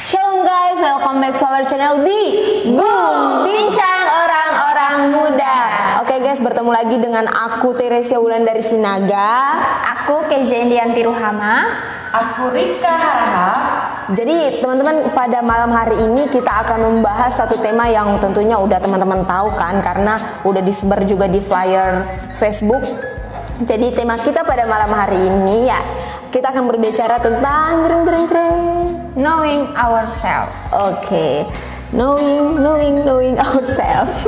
Shalom guys, welcome back to our channel di Boom Bincang Orang-Orang Muda. Oke guys, bertemu lagi dengan aku Teresia Wulandari Sinaga. Aku Keza Indianti Ruhama. Aku Rika Harahap. Jadi teman-teman, pada malam hari ini kita akan membahas satu tema yang tentunya udah teman-teman tahu kan, karena udah disebar juga di flyer Facebook. Jadi tema kita pada malam hari ini ya, kita akan berbicara tentang knowing ourselves. Oke, knowing ourselves.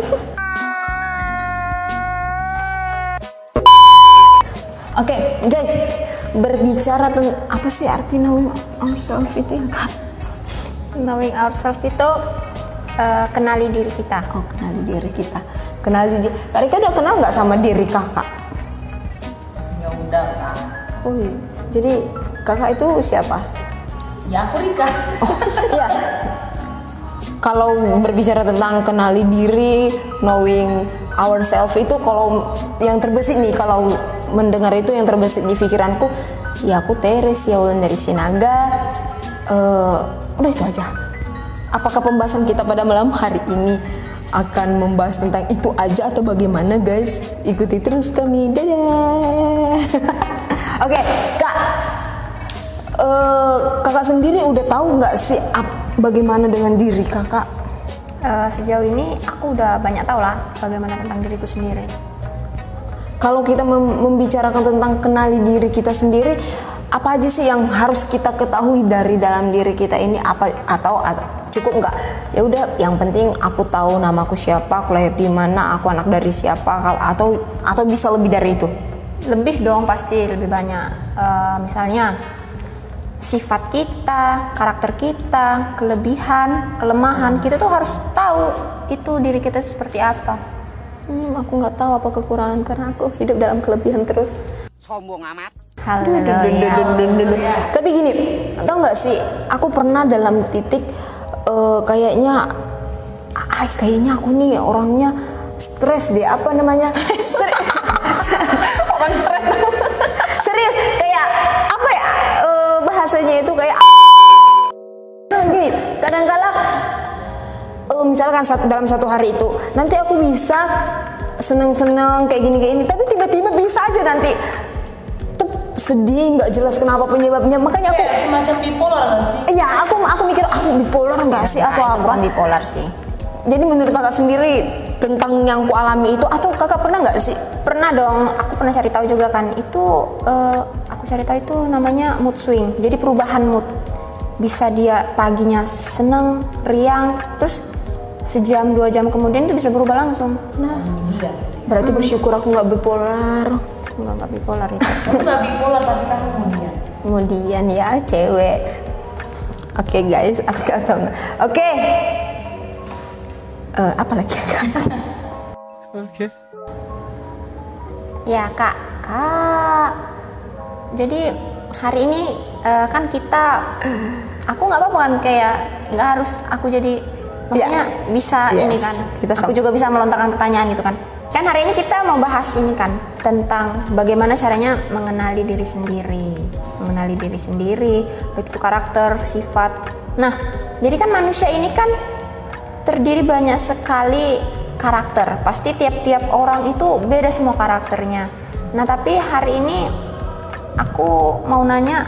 Oke, guys, berbicara tentang apa sih arti knowing ourselves itu ya, Kak? Knowing ourselves itu kenali diri kita. Oh, kenali diri kita. Kenali diri. Kak Rika udah kenal nggak sama diri kakak? Masih nggak udah, Kak. Oh iya. Jadi kakak itu siapa? Ya aku Rika. Oh iya. Kalau berbicara tentang kenali diri, knowing ourselves itu, kalau yang terbesit nih, kalau mendengar itu yang terbesit di pikiranku, ya aku Teresia Wulandari Sinaga. Udah itu aja. Apakah pembahasan kita pada malam hari ini akan membahas tentang itu aja atau bagaimana guys? Ikuti terus kami. Dadah. Oke, Kak. Kakak sendiri udah tahu nggak sih bagaimana dengan diri kakak? Sejauh ini aku udah banyak tahu lah bagaimana tentang diriku sendiri. Kalau kita membicarakan tentang kenali diri kita sendiri, apa aja sih yang harus kita ketahui dari dalam diri kita ini? Atau cukup nggak? Ya udah, yang penting aku tahu namaku siapa, aku lahir di mana, aku anak dari siapa, atau bisa lebih dari itu? Lebih dong, pasti lebih banyak. Misalnya sifat kita, karakter kita, kelebihan, kelemahan, kita tuh harus tahu itu diri kita seperti apa. Aku nggak tahu apa kekurangan karena aku hidup dalam kelebihan terus. Sombong amat. Haleluya. Tapi gini, tau nggak sih? Aku pernah dalam titik kayaknya aku nih orangnya stres deh. Apa namanya? Stres. Orang stres. Serius, kayak apa ya? Bahasanya itu kayak gini. Kadang-kala misalkan dalam satu hari itu nanti aku bisa seneng-seneng kayak gini, tapi tiba-tiba bisa aja nanti sedih, nggak jelas kenapa penyebabnya. Makanya aku Semacam bipolar nggak sih? ya aku mikir aku bipolar nggak sih atau apa? Bukan bipolar sih. Jadi menurut kakak sendiri tentang yang ku alami itu, atau kakak pernah nggak sih? Pernah dong, aku pernah cari tahu juga kan. Itu aku cari tahu itu namanya mood swing. Jadi perubahan mood. Bisa dia paginya seneng, riang, terus sejam 2 jam kemudian itu bisa berubah langsung. Nah, berarti bersyukur aku nggak bipolar. Enggak bipolar itu. Aku nggak bipolar tapi kamu Kemudian ya cewek. Oke guys, aku nggak tahu nggak. Oke. Apa lagi kak? Oke. Ya kak. Jadi hari ini kan aku nggak apa-apa kan, kayak nggak harus aku jadi, maksudnya bisa Yes, ini kan. kita Aku juga bisa melontarkan pertanyaan gitu kan. Kan hari ini kita mau bahas ini kan tentang bagaimana caranya mengenali diri sendiri, baik itu karakter, sifat. Nah, jadi kan manusia ini kan terdiri banyak sekali karakter. Pasti tiap-tiap orang itu beda semua karakternya. Nah, tapi hari ini aku mau nanya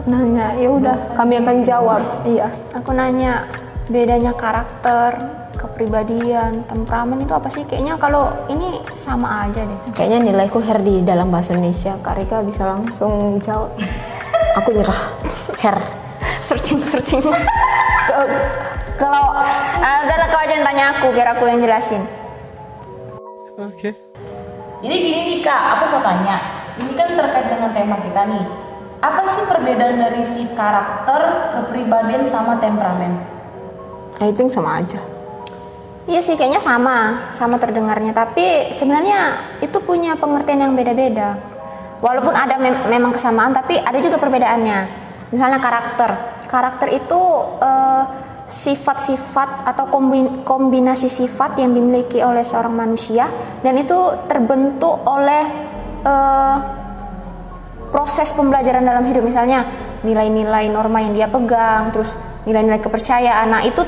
nanya, ya udah kami akan jawab. Iya. Aku nanya bedanya karakter, kepribadian, temperamen itu apa sih? Kayaknya kalau ini sama aja deh. Kayaknya nilaiku Her di dalam bahasa Indonesia. Kak Rika bisa langsung jawab. Aku nyerah. Her. Searching. Kalau udah kau aja yang tanya aku biar aku yang jelasin. Oke. Jadi gini nih Kak, aku mau tanya. Ini kan terkait dengan tema kita nih. Apa sih perbedaan dari si karakter, kepribadian sama temperamen? I think sama aja. Iya sih kayaknya sama terdengarnya. Tapi sebenarnya itu punya pengertian yang beda-beda. Walaupun ada memang kesamaan, tapi ada juga perbedaannya. Misalnya karakter itu sifat-sifat atau kombinasi sifat yang dimiliki oleh seorang manusia dan itu terbentuk oleh proses pembelajaran dalam hidup, misalnya nilai-nilai norma yang dia pegang, terus nilai-nilai kepercayaan. Nah itu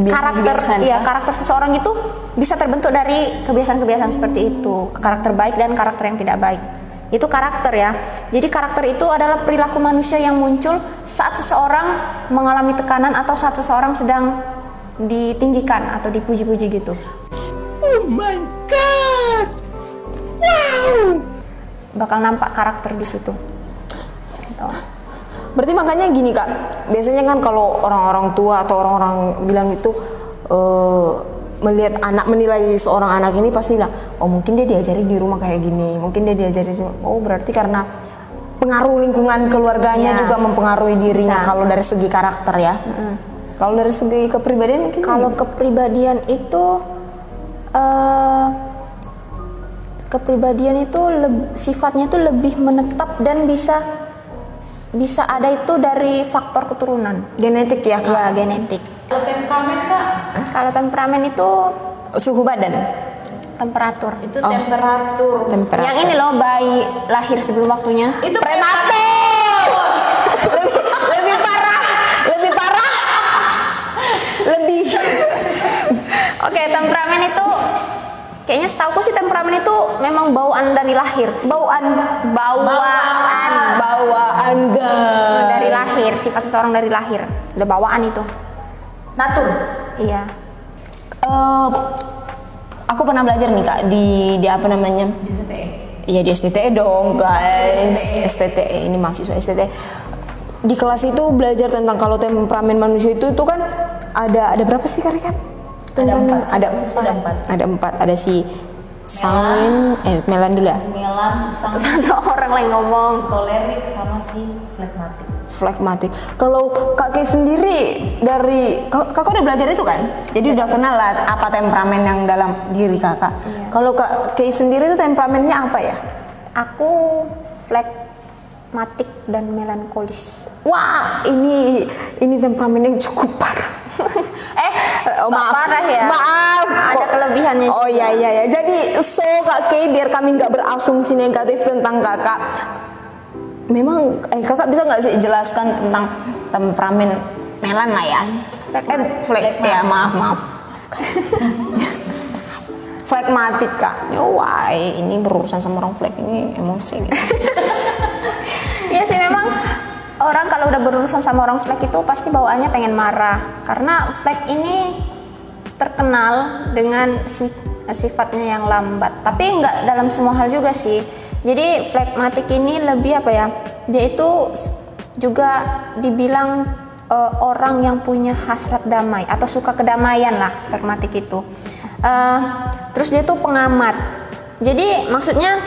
karakter seseorang itu bisa terbentuk dari kebiasaan-kebiasaan seperti itu, karakter baik dan karakter yang tidak baik. Itu karakter ya. Jadi karakter itu adalah perilaku manusia yang muncul saat seseorang mengalami tekanan atau saat seseorang sedang ditinggikan atau dipuji-puji gitu. Oh my god. Wow. Bakal nampak karakter di situ. Gitu. Berarti makanya gini Kak, biasanya kan kalau orang-orang tua atau orang-orang bilang itu melihat anak, menilai seorang anak ini pasti bilang, oh mungkin dia diajari di rumah kayak gini, mungkin dia diajari berarti karena pengaruh lingkungan keluarganya juga mempengaruhi dirinya. Kalau dari segi karakter ya. Kalau dari segi kepribadian mungkin kalau kepribadian itu sifatnya itu lebih menetap dan bisa ada itu dari faktor keturunan. Genetik ya Kak? Iya, genetik. Kalau temperamen Kak? Kalau temperamen itu suhu badan, temperatur. Itu temperatur. Yang ini loh, bayi lahir sebelum waktunya. Itu prematur. lebih parah. Oke, temperamen itu kayaknya setauku sih temperamen itu memang bawaan dari lahir. Bawaan dari lahir, sifat seseorang dari lahir. Udah bawaan itu. Natur. Iya. Aku pernah belajar nih Kak di apa namanya? Di STE. Iya di STTE dong guys. STTE ini mahasiswa STTE. Di kelas itu belajar tentang kalau temperamen manusia itu kan ada berapa sih Kak Rika? Ada empat. Ada si sanguin, Melan dulu ya. Melan, si sanguin, Satu orang lagi ngomong. si kolerik sama si flegmatik. Kalau Kak Kay sendiri dari kakak udah belajar itu kan? Jadi udah kenal lah apa temperamen yang dalam diri kakak. Iya. Kalau Kak Kay sendiri itu temperamennya apa ya? Aku flegmatik dan melankolis. Wah, ini temperamen yang cukup parah. Maaf. Parah ya. Maaf. Ada kelebihannya. Oh iya. Jadi Kak Kay biar kami nggak berasumsi negatif tentang kakak. Memang kakak bisa nggak sih jelaskan tentang temperamen Melan lah ya? Ya maaf. Flegmatik Kak. Wah ini berurusan sama orang fleg ini emosi. Iya sih memang orang kalau udah berurusan sama orang fleg itu pasti bawaannya pengen marah karena fleg ini terkenal dengan sifatnya yang lambat. Tapi nggak dalam semua hal juga sih. Jadi flegmatik ini lebih apa ya? Dia itu juga dibilang orang yang punya hasrat damai atau suka kedamaian lah, flegmatik itu. Terus dia tuh pengamat. Jadi maksudnya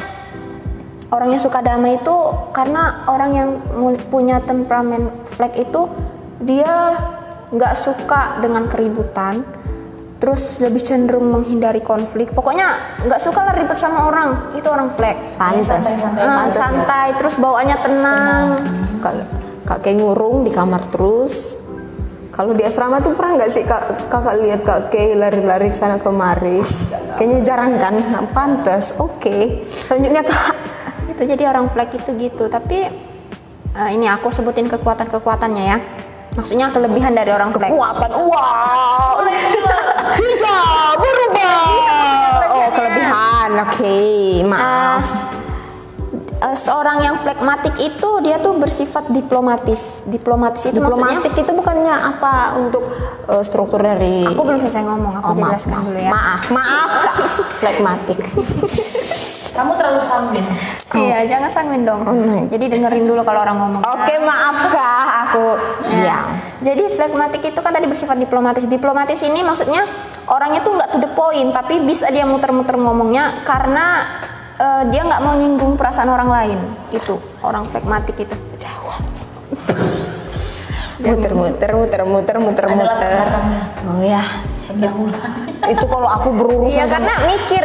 orang yang suka damai itu karena orang yang punya temperamen fleg itu dia nggak suka dengan keributan. Terus lebih cenderung menghindari konflik. Pokoknya nggak suka lah ribet sama orang. Itu orang fleg. Santai. Terus bawaannya tenang. Kak Kay ngurung di kamar terus. Kalau di asrama tuh pernah nggak sih kakak lihat Kak Kay lari-lari sana kemari? Kayaknya jarang kan? Nah, pantas. Oke. Selanjutnya Kak. Itu jadi orang fleg itu gitu. Tapi ini aku sebutin kekuatan-kekuatannya ya. Maksudnya kelebihan dari orang fleg. Kekuatan. Wow. Hijau berubah. Oh kelebihan. Oke. Maaf. seorang yang flekmatik itu dia tuh bersifat diplomatis. Diplomatis itu maksudnya Diplomatik itu bukannya apa untuk struktur dari aku belum selesai ngomong, aku jelaskan dulu ya. Maaf Kak. Flekmatik. Kamu terlalu sanguin. Iya, jangan sanguin dong. Jadi dengerin dulu kalau orang ngomong. Oke, maaf Kak, aku diam. Jadi flekmatik itu kan tadi bersifat diplomatis. Diplomatis ini maksudnya orangnya tuh nggak to the point, tapi bisa dia muter-muter ngomongnya karena dia nggak mau nyinggung perasaan orang lain. Itu orang flekmatik itu. Muter-muter. Belakangnya. Oh ya. Itu kalau aku berurusan Iya, karena mikir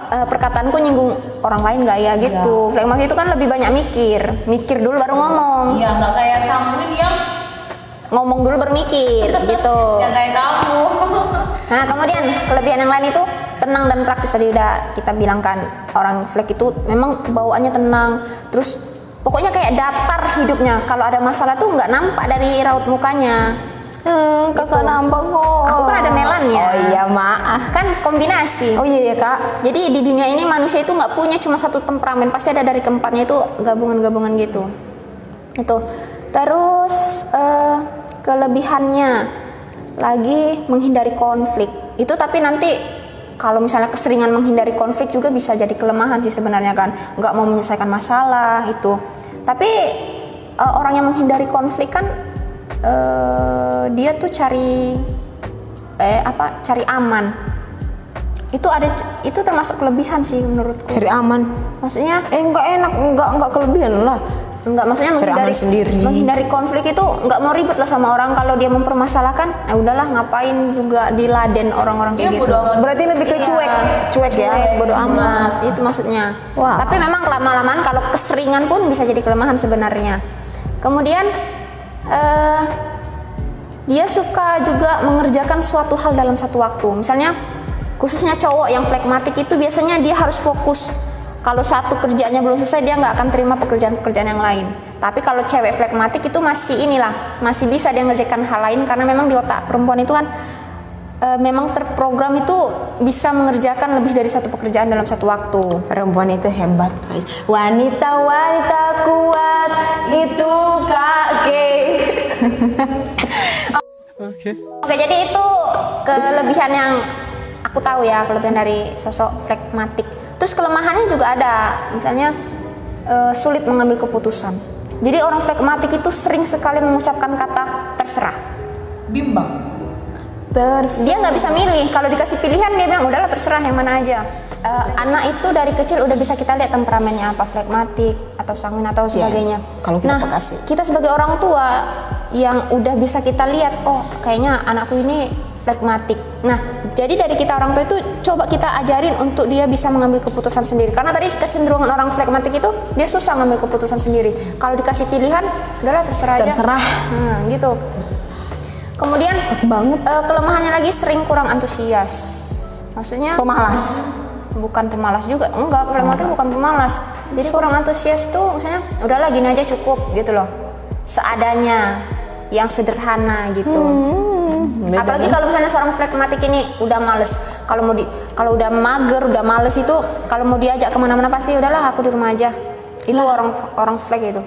perkataanku nyinggung orang lain nggak ya gitu. Flekmatik itu kan lebih banyak mikir dulu baru ngomong. Iya, nggak kayak sanguin yang Ngomong dulu bermikir gitu. yang kayak kamu. Nah, kemudian kelebihan yang lain itu tenang dan praktis. Tadi udah kita bilang kan, orang flek itu memang bawaannya tenang, terus pokoknya kayak datar hidupnya. Kalau ada masalah tuh nggak nampak dari raut mukanya. Kakak nampak kok. Aku kan ada Melan ya. Oh iya, maaf. Kan kombinasi. Oh iya ya Kak. Jadi di dunia ini manusia itu nggak punya cuma satu temperamen, pasti ada dari keempatnya itu gabungan-gabungan gitu. Itu. Terus kelebihannya lagi menghindari konflik. Itu tapi nanti kalau misalnya keseringan menghindari konflik juga bisa jadi kelemahan sih sebenarnya kan. Nggak mau menyelesaikan masalah itu. Tapi orang yang menghindari konflik kan dia tuh cari aman. Itu termasuk kelebihan sih menurutku. Cari aman. Maksudnya Enggak enak, enggak kelebihan lah. enggak, maksudnya Cari aman sendiri. menghindari konflik itu enggak mau ribet lah sama orang. Kalau dia mempermasalahkan, udahlah ngapain juga diladen orang-orang kayak gitu. Berarti lebih ke cuek ya. Bodo amat, itu maksudnya. Wah. Tapi memang lama-lamaan kalau keseringan pun bisa jadi kelemahan sebenarnya. Kemudian dia suka juga mengerjakan suatu hal dalam satu waktu. Misalnya khususnya cowok yang flekmatik itu biasanya dia harus fokus. Kalau satu kerjaannya belum selesai, dia nggak akan terima pekerjaan-pekerjaan yang lain. Tapi kalau cewek flekmatik itu masih bisa dia ngerjakan hal lain, karena memang di otak perempuan itu kan memang terprogram itu bisa mengerjakan lebih dari satu pekerjaan dalam satu waktu. Perempuan itu hebat, guys. Wanita kuat itu kakek. Oke, jadi itu kelebihan yang aku tahu ya, kelebihan dari sosok flekmatik. Terus kelemahannya juga ada, misalnya sulit mengambil keputusan. Jadi orang flekmatik itu sering sekali mengucapkan kata terserah. Bimbang. Dia nggak bisa milih. Kalau dikasih pilihan dia bilang udahlah terserah yang mana aja. Anak itu dari kecil udah bisa kita lihat temperamennya apa, flekmatik atau sanguin atau sebagainya. Kalau kita kasih. Kita sebagai orang tua yang udah bisa kita lihat, oh kayaknya anakku ini flekmatik. Nah, jadi dari kita orang tua itu coba kita ajarin untuk dia bisa mengambil keputusan sendiri. Karena tadi kecenderungan orang flekmatik itu dia susah mengambil keputusan sendiri. Kalau dikasih pilihan, udahlah terserah aja. Gitu. Kemudian kelemahannya lagi sering kurang antusias. Maksudnya Pemalas. Bukan pemalas juga. Enggak, flekmatik bukan pemalas. Jadi kurang antusias tuh misalnya udahlah gini aja cukup gitu loh. Seadanya, yang sederhana gitu. Apalagi kalau misalnya seorang flekmatik ini udah males, kalau udah mager, udah males itu, kalau mau diajak kemana-mana pasti udahlah aku di rumah aja. Itu orang flek itu.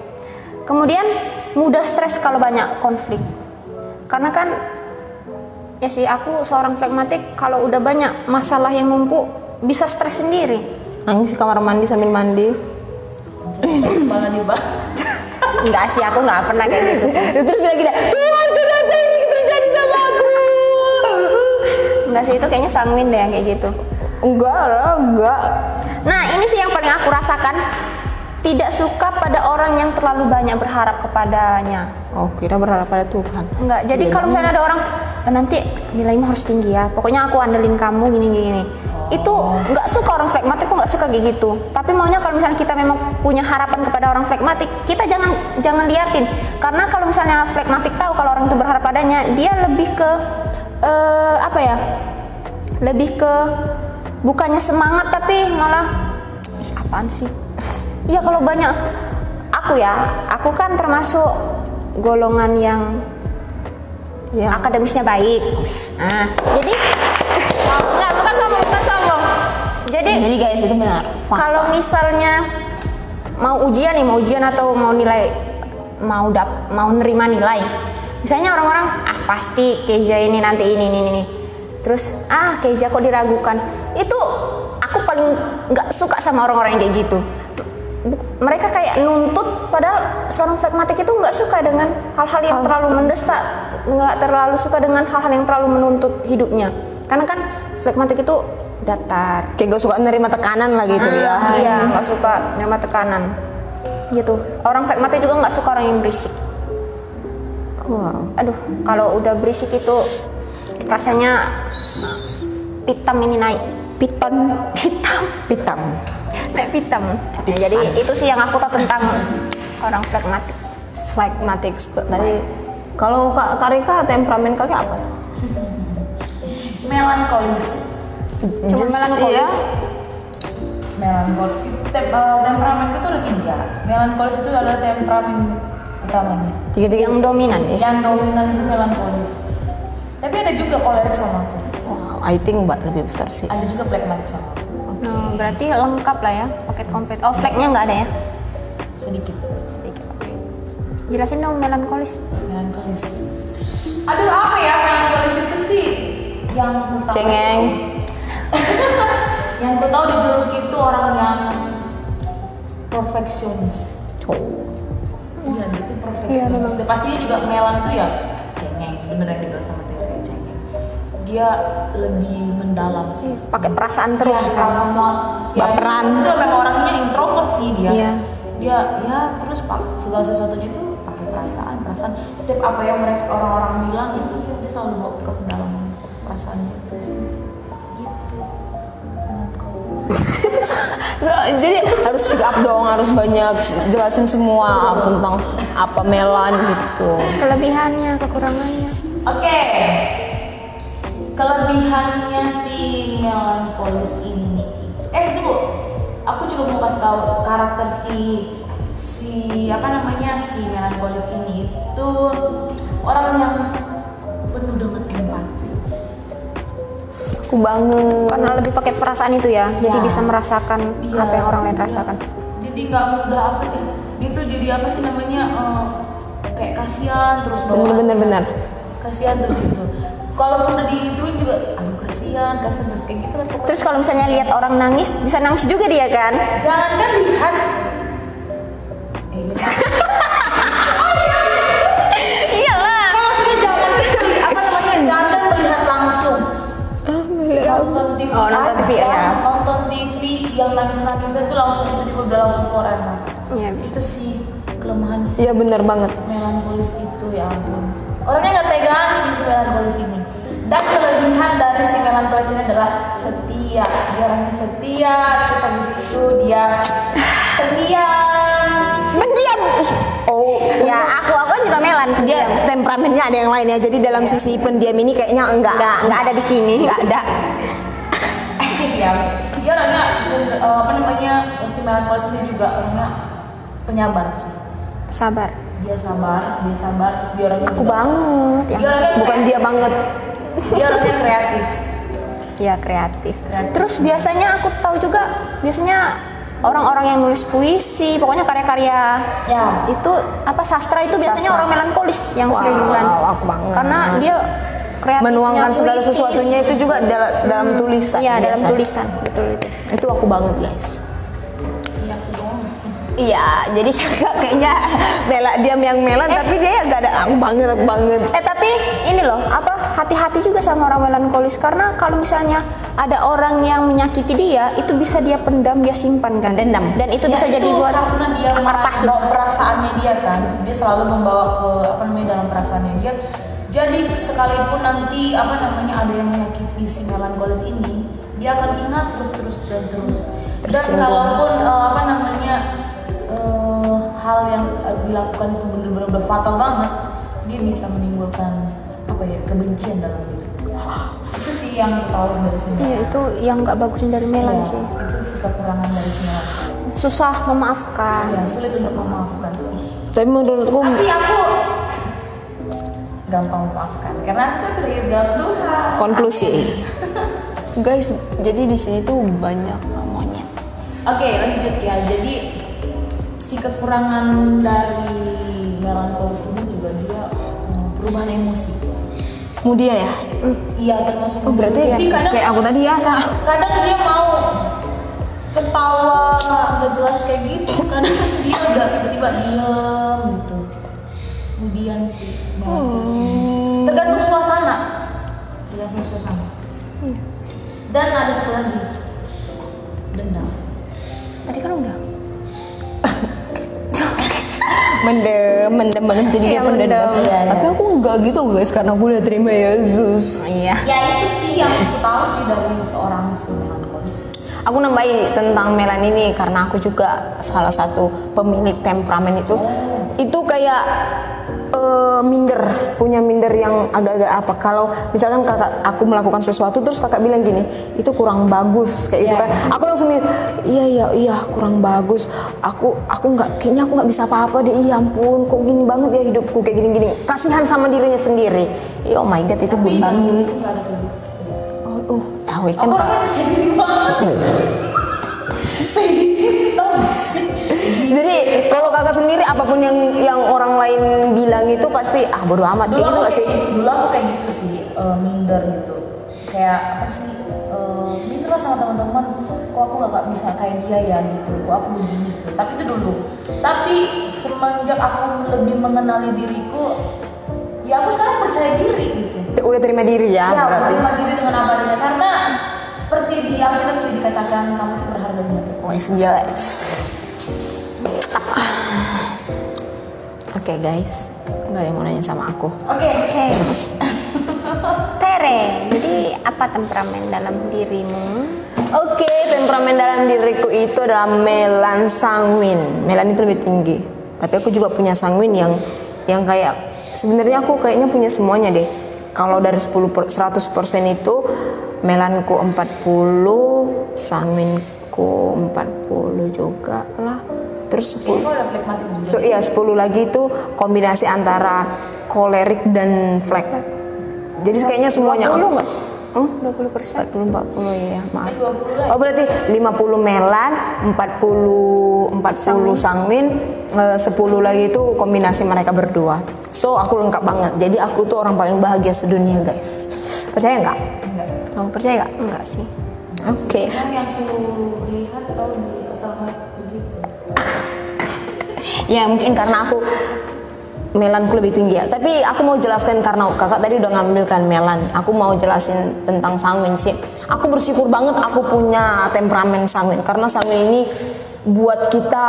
Kemudian mudah stres kalau banyak konflik. Karena kan ya sih, aku seorang flekmatik kalau udah banyak masalah yang numpuk bisa stres sendiri. Nangis di kamar mandi sambil mandi. Malah nih, Bang. Enggak sih, aku nggak pernah kayak gitu sih. Terus bilang gini, Tuhan kenapa ini terjadi sama aku? Enggak sih, itu kayaknya sanguin deh yang kayak gitu. Enggak. Nah, ini sih yang paling aku rasakan. Tidak suka pada orang yang terlalu banyak berharap kepadanya. Oh, kira berharap pada Tuhan. Enggak, jadi kalau misalnya ada orang nanti nilaimu harus tinggi ya, pokoknya aku andelin kamu gini. Itu nggak suka orang flekmatik, aku nggak suka kayak gitu. Tapi maunya kalau misalnya kita memang punya harapan kepada orang flekmatik, kita jangan liatin. Karena kalau misalnya flekmatik tahu kalau orang itu berharap padanya, dia lebih ke lebih ke bukannya semangat tapi malah apaan sih? Iya, kalau banyak aku kan termasuk golongan yang akademisnya baik. Nah, jadi bukan sombong. Jadi guys, itu benar. kalau misalnya mau ujian atau mau nilai, mau nerima nilai. Misalnya orang-orang pasti Keiza ini nanti ini. Terus Keiza kok diragukan. Itu aku paling nggak suka sama orang-orang yang kayak gitu. Mereka kayak nuntut, padahal seorang flekmatik itu nggak suka dengan hal-hal yang terlalu mendesak, nggak terlalu suka dengan hal-hal yang terlalu menuntut hidupnya. Karena kan flekmatik itu datar, kayak gak suka nerima tekanan lah gitu ya. Iya, nggak suka nerima tekanan gitu. Orang flekmatik juga nggak suka orang yang berisik. Wow. Aduh, kalau udah berisik itu rasanya pitam ini naik. Pitam. Naik pitam. Nah, jadi itu sih yang aku tahu tentang orang flekmatik. Flekmatik tadi. Kalau Kak Rika, temperamen kakak apa? Melankolis. Cuma melankolis. Melankolis. Temperamen itu ada 3. Melankolis itu adalah temperamen utamanya. Tiga-tiga Yang dominan ya. Yang dominan itu melankolis. Tapi ada juga kolerik sama aku. Wow, I think Mbak lebih besar sih. Ada juga phlegmatic sama aku. Nah, berarti lengkap lah ya, paket komplit. Oh, fleknya nggak ada ya? Sedikit. Oke. Jelasin dong melankolis. Melankolis. Aduh, apa ya melankolis itu sih? Yang ku tahu. Cengeng. Yang ku tahu dijuluki itu orang yang perfeksionis. Iya, dia itu perfeksionis. Dan pastinya juga melan itu ya cengeng. Bener yang dibilang sama Teri, cengeng. Dia lebih mendalam sih. Pakai perasaan terus kan. Baperan. Itu memang orangnya introvert sih dia. Iya. Dia ya terus segala sesuatunya itu pakai perasaan. Setiap apa yang mereka orang-orang bilang itu dia selalu bawa ke dalam perasaannya itu sih. Gitu. Jadi harus speak up dong, harus banyak jelasin semua tentang apa melan gitu. Kelebihannya, kekurangannya. Oke. Kelebihannya si melankolis ini. Tunggu. Aku juga mau kasih tahu karakter si melankolis ini itu orang yang penuh dengan empati. Aku banget. Karena lebih pakai perasaan itu ya, jadi bisa merasakan apa yang orang lain rasakan. Jadi nggak mudah apa nih? Dia tuh jadi apa sih namanya kayak kasihan terus bawa. Bener. Kasihan terus itu. Kalaupun udah diituin juga, aduh kasihan terus kayak gitu lah. Terus kalau misalnya lihat orang nangis, bisa nangis juga dia kan? Jangan kan lihat. Iyalah. Maksudnya jangan jangan melihat langsung. Nonton TV nonton TV ya. Nonton TV yang nangis-nangis itu langsung tiba-tiba udah langsung keluar air mata. Iya, bisa. Itu sih kelemahan si Iya bener banget. melankolis itu, ya ampun. Orangnya nggak tegaan sih si melankolis ini. Dan kelebihan dari si melankolis ini adalah setia. Dia orangnya setia, terus habis itu dia pendiam. Oh, Ya, aku kan juga melan. dia temperamennya ada yang lain ya. Jadi dalam sisi pendiam ini kayaknya enggak Enggak ada di sini. Enggak ada. Ya, dia orangnya si melankolis ini juga orangnya penyabar sih. Sabar. Dia sabar, terus dia orangnya Aku juga, banget ya. dia orangnya Bukan dia banget. dia orangnya kreatif. Ya, kreatif. Terus biasanya aku tahu juga orang-orang yang nulis puisi, pokoknya karya-karya Ya. itu sastra itu biasanya Sastra. orang melankolis yang sering kan. Aku banget. Karena dia kreatifnya Menuangkan segala puitis. sesuatunya itu juga dalam tulisan. Iya, dalam biasanya. tulisan. Betul itu. Itu aku banget guys. Iya, aku doang. Iya, jadi kakak kayaknya bela diam yang melan, tapi dia gak ada aku banget. Tapi ini loh, hati-hati juga sama orang melankolis, karena kalau misalnya ada orang yang menyakiti dia, itu bisa dia pendam, dia simpan kan, dendam, dan itu bisa jadi buat karena dia akar pahit. bawa perasaannya dia kan, dia selalu membawa ke dalam perasaannya dia. Jadi sekalipun nanti ada yang menyakiti si melankolis ini, dia akan ingat terus. Dan kalaupun hal yang dilakukan itu benar-benar fatal banget, dia bisa menimbulkan kebencian dalam diri. Itu sih yang tahu dari sini. Iya, itu yang nggak bagusnya dari melan sih. Itu sih kekurangan dari si melankolis. Susah memaafkan. Ya, sulit untuk memaafkan. Tapi menurutku Tapi aku gampang memaafkan karena aku kan sudah bilang Tuhan. konklusi. Guys, jadi di sini tuh banyak monyet. Oke, lanjut ya. Jadi si kekurangan dari melankolis ini juga dia perubahan emosi. Kemudian ya, Iya, termasuk. oh berarti Jadi kadang kayak aku tadi ya kak. kadang dia mau ketawa nggak jelas kayak gitu, kadang dia udah tiba-tiba diam gitu. Kemudian sih melankolis ini. Tergantung suasana. Dan ada satu lagi, dendam. Tadi kan udah. Mendem jadi dia Iya, pendendam. mendem. Tapi aku enggak gitu guys, karena aku udah terima Yesus. Iya. Ya itu sih yang aku tahu sih dari seorang si melankolis. Aku nambahin tentang Melan ini karena aku juga salah satu pemilik temperamen itu. Itu kayak punya minder yang agak-agak apa. Kalau misalkan kakak aku melakukan sesuatu terus kakak bilang gini, itu kurang bagus kayak itu kan. Aku langsung mikir, iya kurang bagus. Aku kayaknya aku nggak bisa apa-apa deh. Iya ampun, kok gini banget ya hidupku kayak gini-gini. Kasihan sama dirinya sendiri. Oh my god, itu gue banget. Nggak ada kayak gitu sih. Tahu kan kak. Jadi banget. Tahu nggak sih? Jadi kalau kakak sendiri apapun yang orang lain bilang itu pasti bodo amat kayak gitu nggak sih? Dulu aku kayak gitu sih, minder gitu. Kayak apa sih? Minder lah sama teman-teman. Kok aku nggak bisa kayak dia ya gitu. Kok aku begini gitu. Tapi itu dulu. Tapi semenjak aku lebih mengenali diriku, ya aku sekarang percaya diri gitu. Udah terima diri ya, Ya, berarti. terima diri dengan apa adanya. Karena seperti di Alkitab bisa dikatakan kamu itu berharga di mata. Wah gila. Oke guys, nggak ada yang mau nanya sama aku. Oke. Oke. Tere, jadi apa temperamen dalam dirimu? Oke, temperamen dalam diriku itu adalah melan sanguin. Melan itu lebih tinggi. Tapi aku juga punya sanguin yang kayak sebenarnya aku kayaknya punya semuanya deh. Kalau dari 100% itu melanku 40, sanguinku 40 juga lah. Terus 10. Kok ada phlegmatik juga? Iya 10 lagi itu kombinasi antara kolerik dan flek. Jadi kayaknya semuanya. 20 nggak sih? 20%? 40 ya maaf. 20 Oh berarti 50 melan, 40 sanguin, 10 lagi itu kombinasi mereka berdua. So aku lengkap banget. Jadi aku tuh orang paling bahagia sedunia guys. Percaya nggak? Enggak. Kamu percaya nggak? Enggak sih. Oke. Yang aku lihat atau di asal begitu. Ya mungkin karena aku melanku lebih tinggi ya. Tapi aku mau jelaskan karena kakak tadi udah ngambilkan melan. Aku mau jelasin tentang sanguin sih. Aku bersyukur banget aku punya temperamen sanguin karena sanguin ini buat kita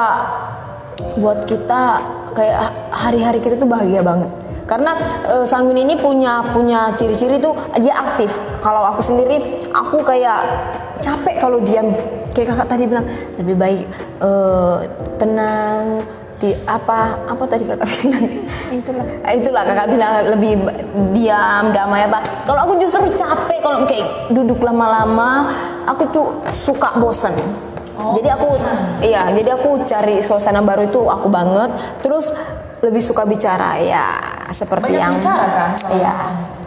kayak hari-hari kita tuh bahagia banget. Karena sanguin ini punya ciri-ciri tuh dia aktif. Kalau aku sendiri aku kayak capek kalau diam. Kayak kakak tadi bilang lebih baik tenang. Apa tadi kakak bilang? Itulah kakak bilang lebih diam, damai apa. Kalau aku justru capek kalau kayak duduk lama-lama, aku tuh suka bosen. Jadi aku cari suasana baru itu aku banget. Terus lebih suka bicara ya seperti Banyak yang bicara kan? Iya.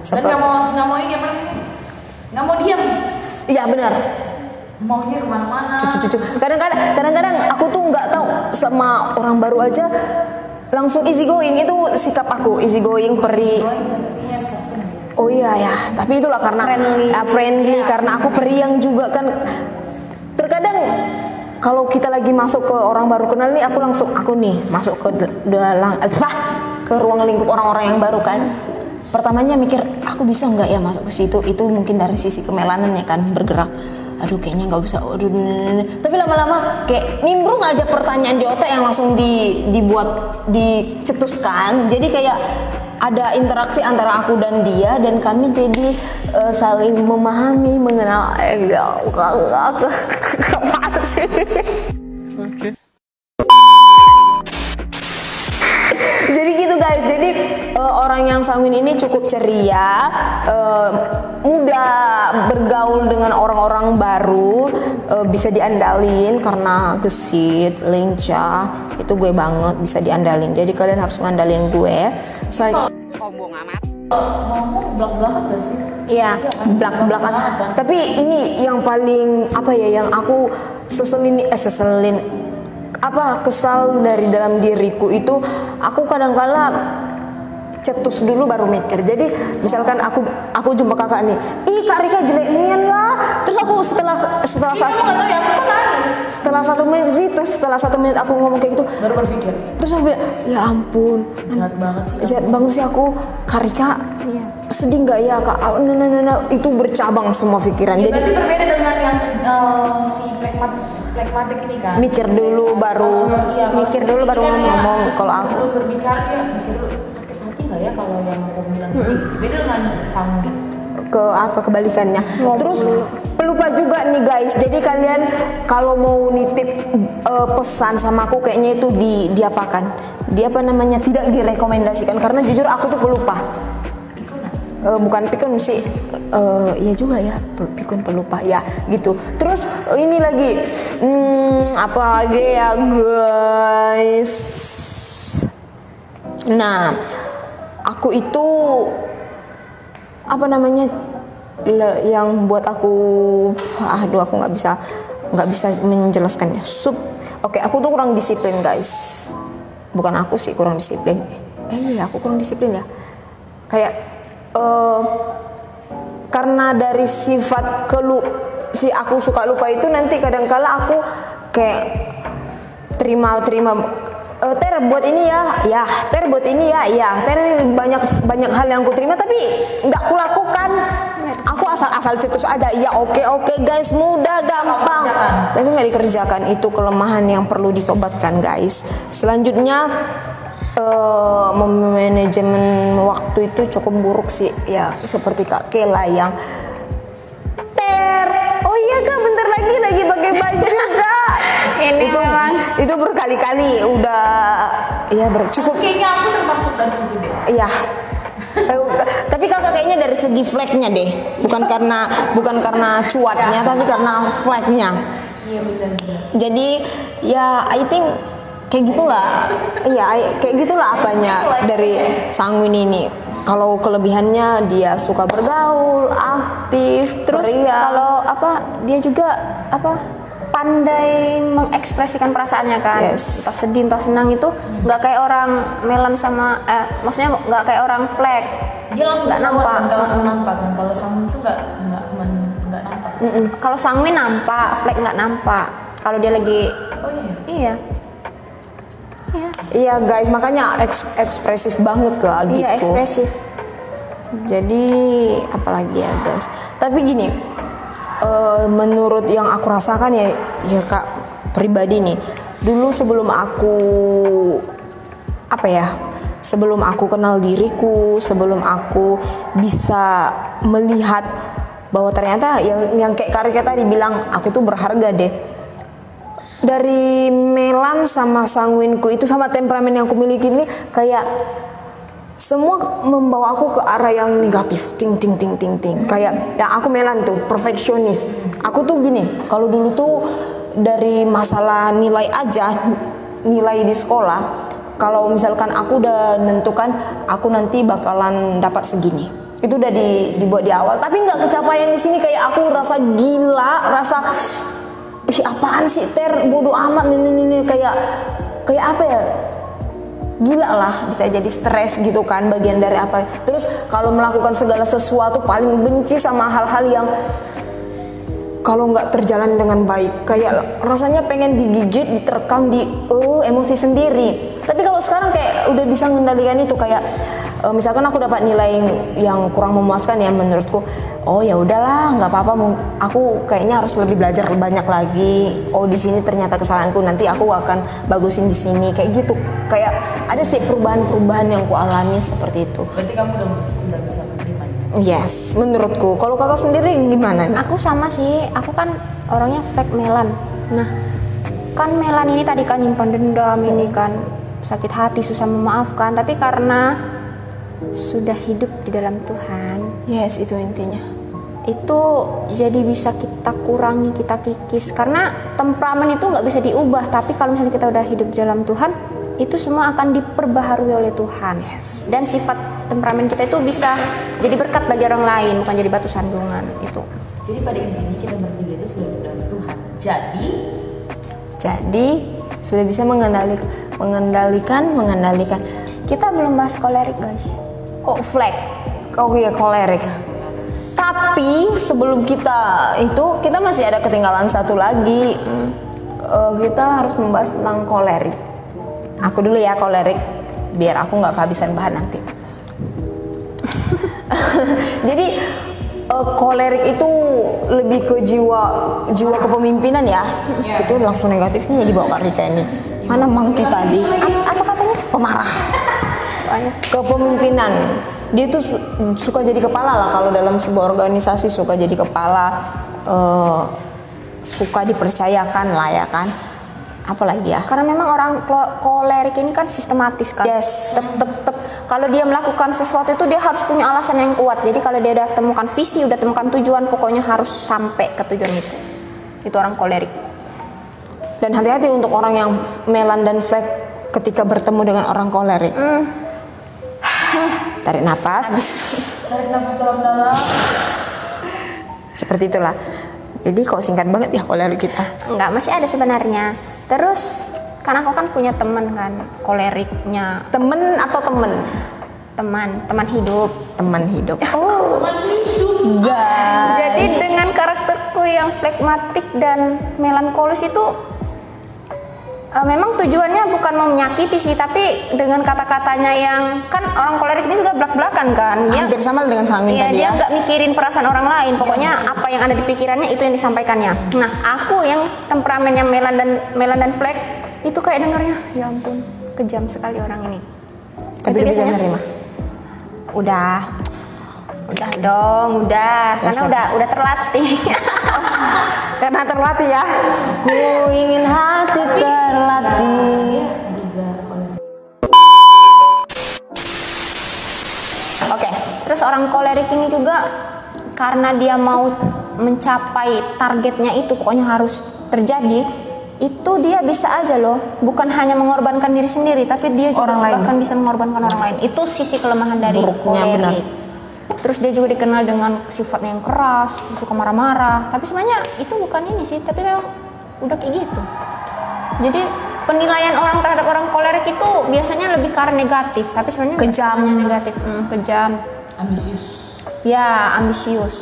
Dan nggak mau ini apa namanya? Nggak mau diam. Iya benar. Maunya kemana-mana. Cucu. Kadang-kadang aku tuh nggak tahu sama orang baru aja langsung easy going, itu sikap aku easy going, peri. Oh iya ya, tapi itulah karena friendly karena aku periang juga kan. Terkadang kalau kita lagi masuk ke orang baru kenal nih, aku masuk ke ruang lingkup orang-orang yang baru kan. Pertamanya mikir aku bisa nggak ya masuk ke situ, itu mungkin dari sisi kemelanannya kan bergerak. Aduh kayaknya nggak bisa. Tapi lama-lama kayak nimbrung aja pertanyaan di otak yang langsung dicetuskan. Jadi kayak ada interaksi antara aku dan dia dan kami jadi saling memahami, mengenal. Apaan sih? Okay. Jadi gitu guys. Jadi orang yang sanguin ini cukup ceria, mudah bergaul dengan orang-orang baru, bisa diandalin karena gesit, lincah. Itu gue banget bisa diandalin. Jadi kalian harus ngandalin gue. Selain Sombong amat. Ngomong belak-belakan gak sih? iya, belak-belakan. Tapi ini yang paling apa ya yang aku seselin kesal dari dalam diriku itu, aku kadang-kala cetus dulu baru mikir. Jadi misalkan aku jumpa kakak nih, ih Kak Rika jelek nian lah. Terus aku setelah Kamu nggak tahu ya, aku kan nangis. setelah 1 menit itu, setelah 1 menit aku ngomong kayak gitu, Baru berpikir, terus aku bilang, ya ampun, jahat banget sih. jahat banget sih aku. Kak Rika Iya. sedih nggak ya Kak? Nah, itu bercabang semua pikiran. Ya, Jadi berarti berbeda dengan yang si plekmatik ini kan. mikir dulu baru Iya, Mikir dulu baru ngomong. Kalau aku sebelum berbicara dia mikir dulu, sakit hati nggak ya kalau yang aku bilang gitu. Beda dengan Samwi. kebalikannya. Terus pelupa juga nih guys. Jadi kalian kalau mau nitip pesan sama aku kayaknya itu diapakan? Tidak direkomendasikan karena jujur aku tuh pelupa. Bukan pikun sih. Iya juga ya, pikun pelupa ya gitu. Terus ini lagi apa lagi ya guys? Nah, aku itu yang buat aku aku nggak bisa menjelaskannya. Oke, aku tuh kurang disiplin guys. Bukan aku sih kurang disiplin. Iya, aku kurang disiplin ya. Kayak karena dari sifat aku suka lupa itu, nanti kadangkala aku kayak terima Ter buat ini ya Ter buat ini ya Ter, banyak hal yang aku terima tapi nggak kulakukan. Aku asal cetus aja, ya oke guys, mudah gampang, tapi nggak dikerjakan. Itu kelemahan yang perlu ditobatkan guys. Selanjutnya manajemen waktu itu cukup buruk sih ya, seperti Kak Kela yang Ter, oh iya Kak bentar lagi pakai baju Kak. itu berkali-kali udah ya cukup. Kayaknya aku termasuk dari situ deh. Iya. Tapi kakak kayaknya dari segi flagnya deh, bukan karena cuatnya, tapi karena flagnya. Iya benar. Jadi ya I think kayak gitulah. Iya, kayak gitulah apanya dari Sangwin ini. Kalau kelebihannya dia suka bergaul, aktif, Terus kalau dia juga pandai mengekspresikan perasaannya kan. Yes. Entah sedih entah senang itu nggak kayak orang Melan sama maksudnya nggak kayak orang Flag. Dia langsung nggak nampak. nampak. Langsung nampak kan. Kalau Samwi itu nggak nampak. Kalau Sangwin nampak, Flag nggak nampak. Kalau dia lagi Oh iya. iya. Iya guys, makanya ekspresif banget lah gitu. Iya, ekspresif. Jadi apalagi ya guys. Tapi gini, menurut yang aku rasakan ya Kak pribadi nih. Dulu sebelum aku kenal diriku, sebelum aku bisa melihat bahwa ternyata yang kayak Kak Rika tadi bilang, aku tuh berharga deh. Dari Melan sama Sangwinku itu, sama temperamen yang aku miliki ini, kayak semua membawa aku ke arah yang negatif, ting. Kayak yang aku Melan tuh perfeksionis. Aku tuh gini, kalau dulu tuh dari masalah nilai aja, nilai di sekolah, kalau misalkan aku udah nentukan aku nanti bakalan dapat segini, itu udah dibuat di awal, tapi nggak kecapaian di sini. Kayak aku rasa gila, apaan sih Ter, bodoh amat ini kayak apa ya, gila lah, bisa jadi stres gitu kan, bagian dari apa. Terus kalau melakukan segala sesuatu paling benci sama hal-hal yang kalau nggak terjalan dengan baik, kayak rasanya pengen digigit, diterkam, emosi sendiri. Tapi kalau sekarang kayak udah bisa mengendalikan itu, kayak misalkan aku dapat nilai yang kurang memuaskan ya menurutku, oh ya udahlah, nggak apa-apa, aku kayaknya harus lebih belajar banyak lagi. Oh di sini ternyata kesalahanku, nanti aku akan bagusin di sini, kayak gitu. Kayak ada sih perubahan-perubahan yang ku alami seperti itu. Berarti kamu udah bisa menerima. Yes, menurutku. Kalau kakak sendiri gimana? Aku sama sih, aku kan orangnya Flag Melan. Nah, kan Melan ini tadi kan nyimpan dendam, ini kan sakit hati, susah memaafkan. Tapi karena sudah hidup di dalam Tuhan, Yes, itu intinya. itu jadi bisa kita kurangi, kita kikis. Karena temperamen itu nggak bisa diubah. Tapi kalau misalnya kita udah hidup di dalam Tuhan, itu semua akan diperbaharui oleh Tuhan. Dan sifat temperamen kita itu bisa jadi berkat bagi orang lain, bukan jadi batu sandungan itu. Jadi pada intinya kita bertiga itu sudah dalam Tuhan. Jadi sudah bisa mengendalikan. Kita belum bahas kolerik, guys. Oh, flag. Oh iya, kolerik. Tapi sebelum kita masih ada ketinggalan satu lagi. Kita harus membahas tentang kolerik. Aku dulu ya kolerik, biar aku nggak kehabisan bahan nanti. Jadi kolerik itu lebih ke jiwa kepemimpinan ya. Itu langsung negatifnya dibawa ke Rika ini. Mana Mangki tadi? Apa katanya? Pemarah. Soalnya Kepemimpinan. Dia tuh suka jadi kepala lah, kalau dalam sebuah organisasi suka jadi kepala, suka dipercayakan lah ya kan. Apalagi ya? karena memang orang kolerik ini kan sistematis kan. Yes. Tetep kalau dia melakukan sesuatu itu dia harus punya alasan yang kuat. Jadi kalau dia udah temukan visi, udah temukan tujuan, pokoknya harus sampai ke tujuan itu. Itu orang kolerik. Dan hati-hati untuk orang yang Melan dan Flag ketika bertemu dengan orang kolerik. Tarik nafas. Tarik nafas dalam-dalam. Seperti itulah. Jadi kok singkat banget ya kolerik kita. Enggak, masih ada sebenarnya. Terus kan aku kan punya teman kan koleriknya, Temen atau temen? teman hidup. Teman hidup. Oh, Guys. jadi dengan karakterku yang flegmatik dan melankolis itu memang tujuannya bukan mau menyakiti sih, tapi dengan kata-katanya yang kan orang kolerik ini juga belak-belakan kan. Dia Hampir sama dengan Sangin iya, tadi dia ya. nggak mikirin perasaan orang lain. Pokoknya apa yang ada di pikirannya itu yang disampaikannya. Nah, aku yang temperamennya Melan dan Flag itu kayak dengarnya, ya ampun, kejam sekali orang ini. Tapi Itu dia bisa biasanya, nerima. udah dong, udah, Ya, karena udah terlatih. Karena terlatih ya. Ku ingin hati terlatih. Oke. Terus orang kolerik ini juga karena dia mau mencapai targetnya itu pokoknya harus terjadi, itu dia bisa aja loh, bukan hanya mengorbankan diri sendiri, tapi dia juga Orang lain. bahkan bisa mengorbankan orang lain. Itu sisi kelemahan dari Buruknya, kolerik. benar. Terus dia juga dikenal dengan sifatnya yang keras, suka marah-marah. Tapi sebenarnya itu bukan ini sih, tapi memang udah kayak gitu. Jadi penilaian orang terhadap orang kolerik itu biasanya lebih ke arah negatif, tapi sebenarnya nggak Kejam. semuanya negatif. Kejam. Ambisius. Ya, ambisius.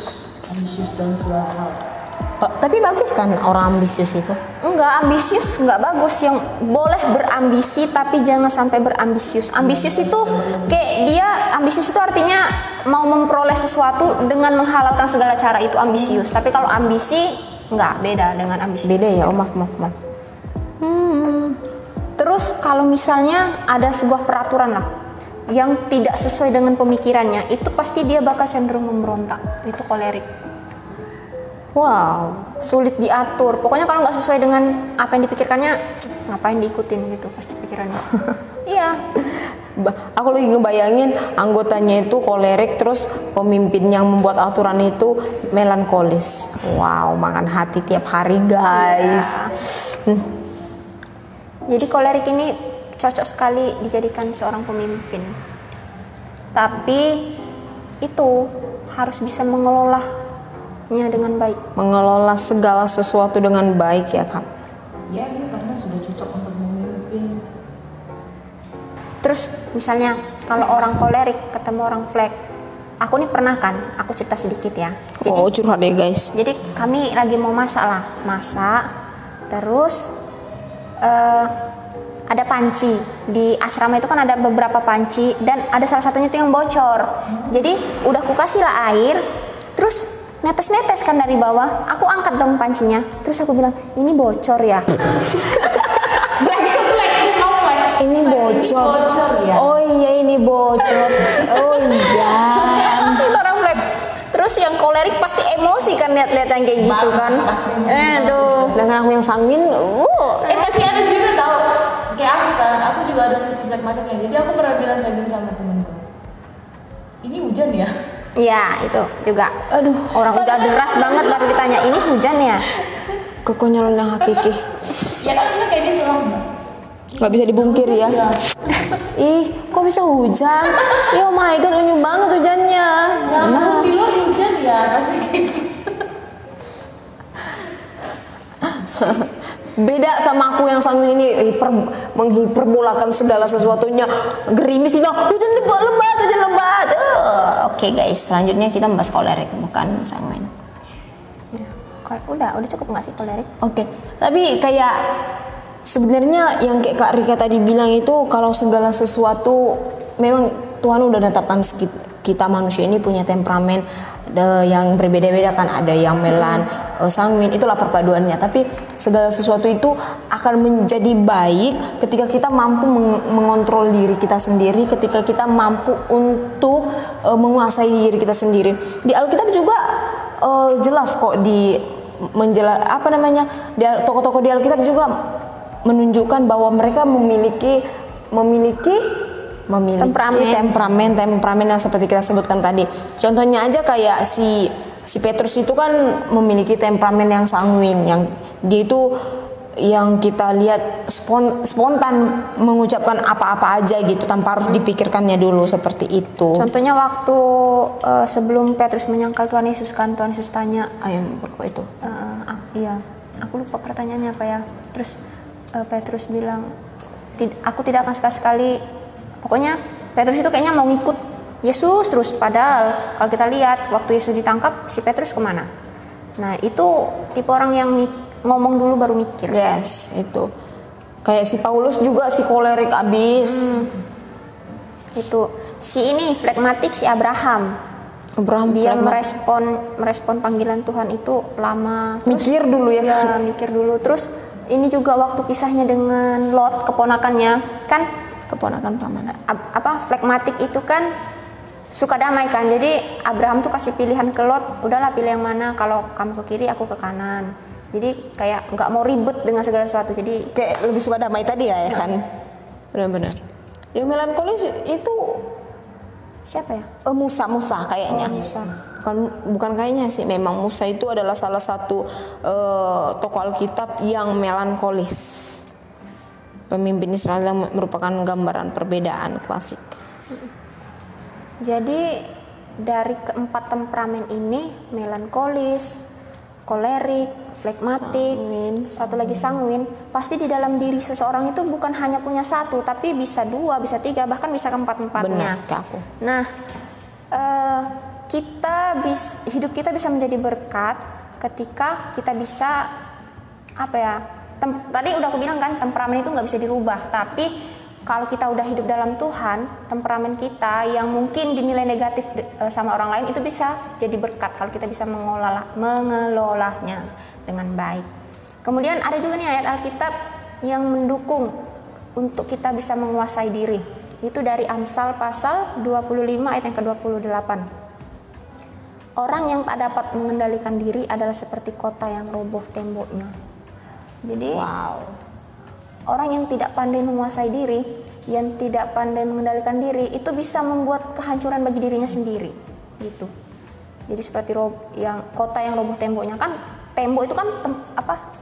Ambisius dalam segala hal. Tapi bagus kan orang ambisius itu. Enggak, ambisius enggak bagus. Yang boleh berambisi tapi jangan sampai berambisius. Ambisius itu kayak dia, ambisius itu artinya mau memperoleh sesuatu dengan menghalalkan segala cara, itu ambisius. Tapi kalau ambisi enggak, beda dengan ambisius. Beda ya, oh maaf. Terus kalau misalnya ada sebuah peraturan lah yang tidak sesuai dengan pemikirannya, itu pasti dia bakal cenderung memberontak. Itu kolerik. Wow. Sulit diatur. Pokoknya kalau nggak sesuai dengan apa yang dipikirkannya, ngapain diikutin gitu pasti pikirannya. Iya. Aku lagi ngebayangin anggotanya itu kolerik, terus pemimpin yang membuat aturan itu melankolis. Wow, makan hati tiap hari guys. Jadi kolerik ini cocok sekali dijadikan seorang pemimpin. Tapi itu harus bisa mengelolanya dengan baik. Mengelola segala sesuatu dengan baik ya kak. Ya, dia karena sudah cocok untuk memimpin. Terus misalnya kalau orang kolerik ketemu orang Flag, aku nih pernah kan, aku cerita sedikit ya. Jadi, Oh curhat deh guys. jadi kami lagi mau masak lah, terus ada panci di asrama itu kan, ada beberapa panci dan ada salah satunya itu yang bocor. Jadi udah ku kasih lah air, terus netes-netes kan dari bawah. Aku angkat dong pancinya, terus aku bilang ini bocor ya. Ini bocor. ya. Oh iya ini bocor. Oh iya. Itu orang Flag. Terus yang kolerik pasti emosi kan lihat-lihat yang kayak gitu kan. Pasti emosi Aduh. Sedangkan aku yang sanguin, Tapi ada juga tahu, kayak aku kan, aku juga ada sisi pragmatiknya. Jadi aku pernah bilang kayak gini sama temenku, ini hujan ya? Iya, itu juga. Aduh, orang udah deras banget baru ditanya ini hujan ya. kekonyolan yang hakiki. Ya kan dia kayak gitu lah. Nggak bisa dibungkir ya. Ih, kok bisa hujan? Ya oh my god, unyu banget hujannya. Nah, di luar hujan ya, pasti kayak gitu. Beda sama aku yang sangat ini menghiperbolakan segala sesuatunya, gerimis dia bilang hujan lebat. Oke guys, selanjutnya kita membahas kolerik bukan sanguin. Udah cukup nggak sih kolerik? Oke. Tapi kayak sebenarnya yang kayak Kak Rika tadi bilang itu, kalau segala sesuatu memang Tuhan udah menetapkan kita manusia ini punya temperamen yang berbeda-beda kan, ada yang melan, sanguin, itulah perpaduannya. Tapi segala sesuatu itu akan menjadi baik ketika kita mampu mengontrol diri kita sendiri, ketika kita mampu untuk menguasai diri kita sendiri. Di Alkitab juga jelas kok tokoh-tokoh di Alkitab juga menunjukkan bahwa mereka memiliki temperamen yang seperti kita sebutkan tadi. Contohnya aja kayak si Petrus itu kan memiliki temperamen yang sanguin, yang dia itu yang kita lihat spontan mengucapkan apa-apa aja gitu tanpa harus dipikirkannya dulu, seperti itu. Contohnya waktu sebelum Petrus menyangkal Tuhan Yesus kan, Tuhan Yesus tanya, itu. Iya, aku lupa pertanyaannya apa ya. Terus Petrus bilang, aku tidak akan sekali-sekali. Pokoknya Petrus itu kayaknya mau ngikut Yesus terus. Padahal kalau kita lihat waktu Yesus ditangkap, si Petrus kemana? Nah itu tipe orang yang ngomong dulu baru mikir. Yes, itu. Kayak si Paulus juga, si kolerik abis. Itu si ini flegmatik, si Abraham dia merespon panggilan Tuhan itu lama. Terus, mikir dulu ya kan? Mikir dulu. Terus ini juga waktu kisahnya dengan Lot, keponakannya kan, keponakan paman. Flegmatik itu kan suka damai kan. Jadi Abraham tuh kasih pilihan ke Lot, udahlah pilih yang mana, kalau kamu ke kiri aku ke kanan. Jadi kayak nggak mau ribet dengan segala sesuatu. Jadi kayak lebih suka damai tadi ya kan? Benar-benar. Yang melankolis itu siapa ya? Musa kayaknya. Musa. Bukan kayaknya sih, memang Musa itu adalah salah satu tokoh Alkitab yang melankolis. Pemimpin Israel yang merupakan gambaran perbedaan klasik. Jadi dari keempat temperamen ini, melankolis, kolerik, flegmatik, satu lagi sanguin, pasti di dalam diri seseorang itu bukan hanya punya satu, tapi bisa dua, bisa tiga, bahkan bisa keempat-empatnya. Nah, hidup kita bisa menjadi berkat ketika kita bisa tadi udah aku bilang kan, temperamen itu nggak bisa dirubah. Tapi kalau kita udah hidup dalam Tuhan, temperamen kita yang mungkin dinilai negatif sama orang lain itu bisa jadi berkat kalau kita bisa mengelolanya dengan baik. Kemudian ada juga nih ayat Alkitab yang mendukung untuk kita bisa menguasai diri. Itu dari Amsal pasal 25 ayat yang ke-28. Orang yang tak dapat mengendalikan diri adalah seperti kota yang roboh temboknya. Jadi orang yang tidak pandai menguasai diri, yang tidak pandai mengendalikan diri, itu bisa membuat kehancuran bagi dirinya sendiri, gitu. Jadi seperti kota yang roboh temboknya kan, tembok itu kan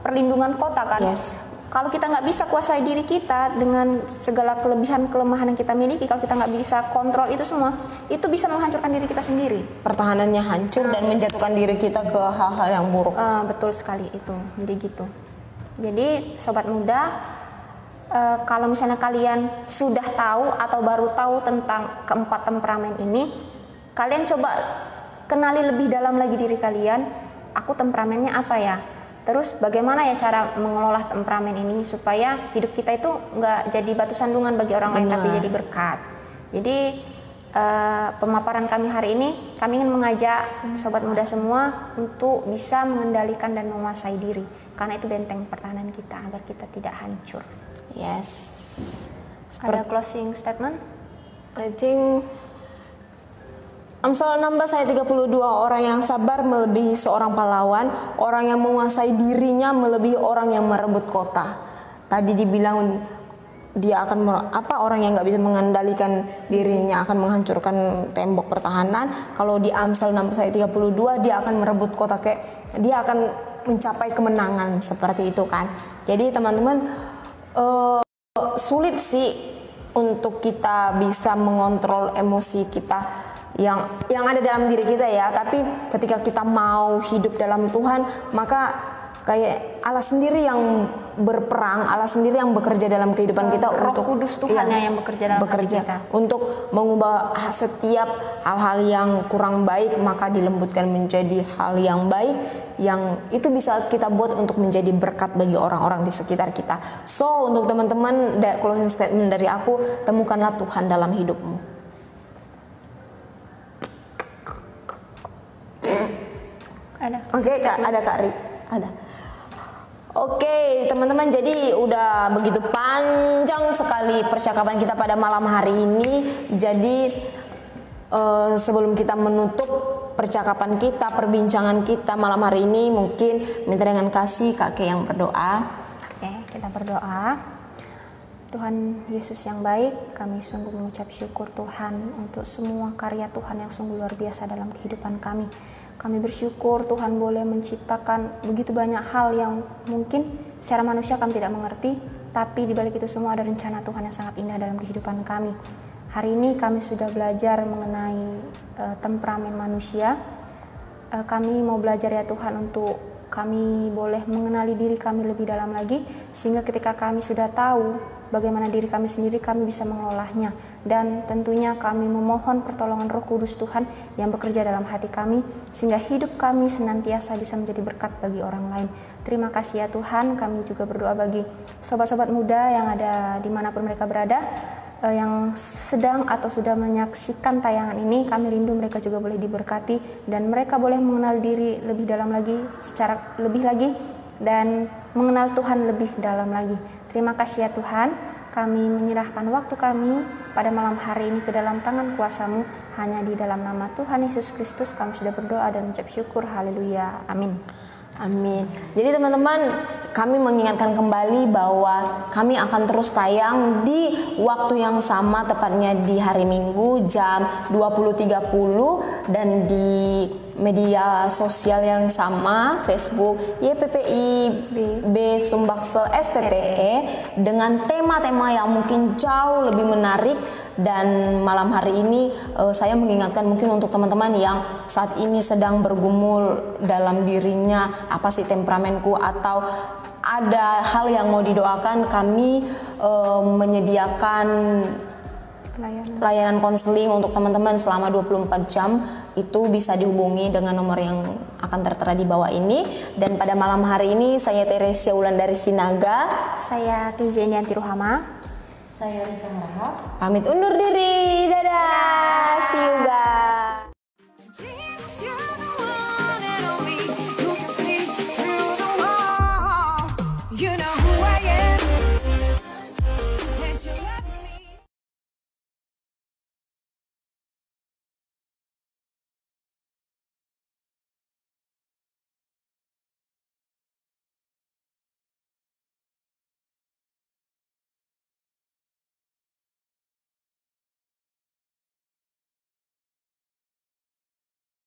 perlindungan kota kan. Yes. Kalau kita nggak bisa kuasai diri kita dengan segala kelebihan kelemahan yang kita miliki, kalau kita nggak bisa kontrol itu semua, itu bisa menghancurkan diri kita sendiri. Pertahanannya hancur dan menjatuhkan diri kita ke hal-hal yang buruk. Betul sekali itu. Jadi gitu. Jadi sobat muda, kalau misalnya kalian sudah tahu atau baru tahu tentang keempat temperamen ini, kalian coba kenali lebih dalam lagi diri kalian. Aku temperamennya apa ya? Terus bagaimana ya cara mengelola temperamen ini supaya hidup kita itu nggak jadi batu sandungan bagi orang lain, tapi jadi berkat. Jadi pemaparan kami hari ini, kami ingin mengajak sobat muda semua untuk bisa mengendalikan dan menguasai diri, karena itu benteng pertahanan kita agar kita tidak hancur. Yes. Ada closing statement? I think Amsal 16 ayat 32, orang yang sabar melebihi seorang pahlawan, orang yang menguasai dirinya melebihi orang yang merebut kota. Tadi dibilang dia akan orang yang nggak bisa mengendalikan dirinya akan menghancurkan tembok pertahanan. Kalau di Amsal 16 ayat 32 dia akan merebut kota, kayak dia akan mencapai kemenangan seperti itu kan. Jadi teman-teman, sulit sih untuk kita bisa mengontrol emosi kita yang ada dalam diri kita ya. Tapi ketika kita mau hidup dalam Tuhan, maka kayak Allah sendiri yang berperang, Allah sendiri yang bekerja dalam kehidupan kita. Roh untuk Kudus Tuhan yang bekerja dalam hati kita. Untuk mengubah setiap hal-hal yang kurang baik, maka dilembutkan menjadi hal yang baik, yang itu bisa kita buat untuk menjadi berkat bagi orang-orang di sekitar kita. So untuk teman-teman, closing statement dari aku, temukanlah Tuhan dalam hidupmu. Oke, ada Kak Ri, ada. Oke, teman-teman, jadi udah begitu panjang sekali percakapan kita pada malam hari ini. Jadi sebelum kita menutup percakapan kita, perbincangan kita malam hari ini, mungkin minta dengan kasih kakek yang berdoa. Oke, kita berdoa. Tuhan Yesus yang baik, kami sungguh mengucap syukur Tuhan untuk semua karya Tuhan yang sungguh luar biasa dalam kehidupan kami. Kami bersyukur Tuhan boleh menciptakan begitu banyak hal yang mungkin secara manusia kami tidak mengerti, tapi di balik itu semua ada rencana Tuhan yang sangat indah dalam kehidupan kami. Hari ini kami sudah belajar mengenai temperamen manusia. Kami mau belajar ya Tuhan untuk kami boleh mengenali diri kami lebih dalam lagi, sehingga ketika kami sudah tahu bagaimana diri kami sendiri, kami bisa mengelolanya. Dan tentunya kami memohon pertolongan Roh Kudus Tuhan yang bekerja dalam hati kami, sehingga hidup kami senantiasa bisa menjadi berkat bagi orang lain. Terima kasih ya Tuhan. Kami juga berdoa bagi sobat-sobat muda yang ada dimanapun mereka berada, yang sedang atau sudah menyaksikan tayangan ini. Kami rindu mereka juga boleh diberkati dan mereka boleh mengenal diri lebih dalam lagi, secara lebih lagi, dan mengenal Tuhan lebih dalam lagi. Terima kasih ya Tuhan. Kami menyerahkan waktu kami pada malam hari ini ke dalam tangan kuasa-Mu. Hanya di dalam nama Tuhan Yesus Kristus kami sudah berdoa dan mengucap syukur. Haleluya. Amin. Amin. Jadi teman-teman, kami mengingatkan kembali bahwa kami akan terus tayang di waktu yang sama, tepatnya di hari Minggu jam 20.30 dan di media sosial yang sama, Facebook YPPI B Sumbaksel STTE, dengan tema-tema yang mungkin jauh lebih menarik. Dan malam hari ini saya mengingatkan mungkin untuk teman-teman yang saat ini sedang bergumul dalam dirinya, apa sih temperamenku, atau ada hal yang mau didoakan, kami menyediakan layanan konseling untuk teman-teman selama 24 jam. Itu bisa dihubungi dengan nomor yang akan tertera di bawah ini. Dan pada malam hari ini saya Teresia Wulandari Sinaga, saya Tiza Indianti Ruhama, saya Rika Harahap, pamit undur diri. Dadah. See you guys.